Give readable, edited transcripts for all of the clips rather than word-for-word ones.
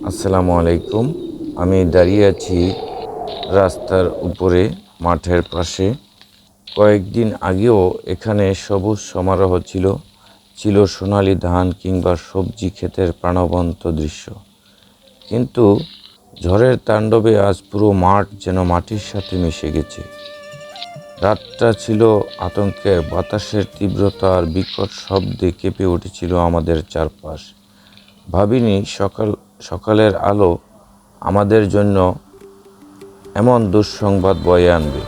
আসসালামু আলাইকুম। আমি দাঁড়িয়ে আছি রাস্তার উপরে, মাঠের পাশে। কয়েকদিন আগেও এখানে সবুজ সমারোহ ছিল সোনালি ধান কিংবা সবজি ক্ষেতের প্রাণবন্ত দৃশ্য। কিন্তু ঝড়ের তাণ্ডবে আজ পুরো মাঠ যেন মাটির সাথে মিশে গেছে। রাতটা ছিল আতঙ্কের, বাতাসের তীব্রতা আর বিকট শব্দে কেঁপে উঠেছিল আমাদের চারপাশ। ভাবিনি সকালের আলো আমাদের জন্য এমন দুঃসংবাদ বয়ে আনবে।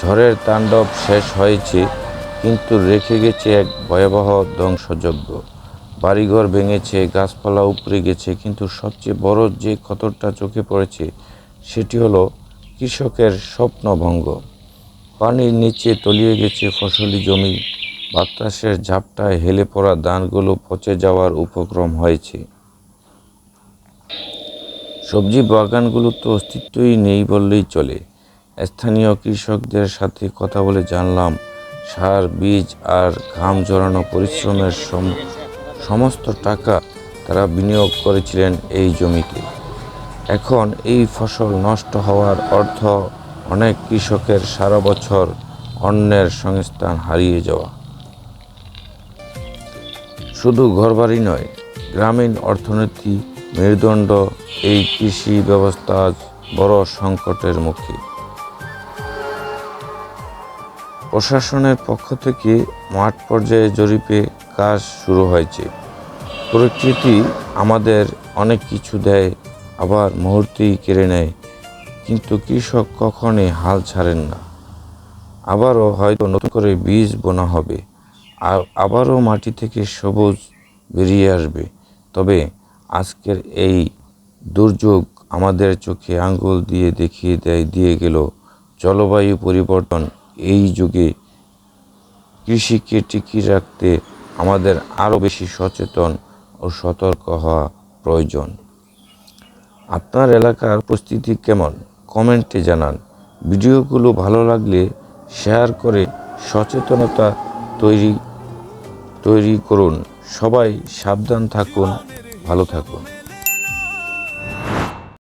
ঝড়ের তাণ্ডব শেষ হয়েছে, কিন্তু রেখে গেছে এক ভয়াবহ ধ্বংসযজ্ঞ। বাড়িঘর ভেঙেছে, গাছপালা উপড়ে গেছে, কিন্তু সবচেয়ে বড় যে ক্ষতটা চোখে পড়েছে সেটি হলো কৃষকের স্বপ্নভঙ্গ। পানির নিচে তলিয়ে গেছে ফসলি জমি, বাতাসের ঝাপটায় হেলে পড়া ধানগুলো পচে যাওয়ার উপক্রম হয়েছে। সবজি বাগানগুলো তো অস্তিত্বই নেই বললেই চলে। স্থানীয় কৃষকদের সাথে কথা বলে জানলাম, সার, বীজ আর ঘাম ঝরানো পরিশ্রমের সমস্ত টাকা তারা বিনিয়োগ করেছিলেন এই জমিতে। এখন এই ফসল নষ্ট হওয়ার অর্থ অনেক কৃষকের সারা বছর অন্যের সংস্থান হারিয়ে যাওয়া। শুধু ঘরবাড়ি নয়, গ্রামীণ অর্থনীতি মেরুদণ্ড এই কৃষি ব্যবস্থা আজ বড় সংকটের মুখে। প্রশাসনের পক্ষ থেকে মাঠ পর্যায়ে জরিপে কাজ শুরু হয়েছে। প্রকৃতি আমাদের অনেক কিছু দেয়, আবার মুহূর্তেই কেড়ে নেয়, কিন্তু কৃষক কখনোই হাল ছাড়েন না। আবারও হয়তো নতুন করে বীজ বোনা হবে, আর আবারও মাটি থেকে সবুজ বেরিয়ে আসবে। তবে আজকের এই দুর্যোগ আমাদের চোখে আঙ্গুল দিয়ে দিয়ে গেল, জলবায়ু পরিবর্তন এই যুগে কৃষিকে টিকিয়ে রাখতে আমাদের আরও বেশি সচেতন ও সতর্ক হওয়া প্রয়োজন। আপনার এলাকার পরিস্থিতি কেমন? কমেন্টে জানান। ভিডিওগুলো ভালো লাগলে শেয়ার করে সচেতনতা তৈরি করুন। সবাই সাবধান থাকুন, ভালো থাকুন।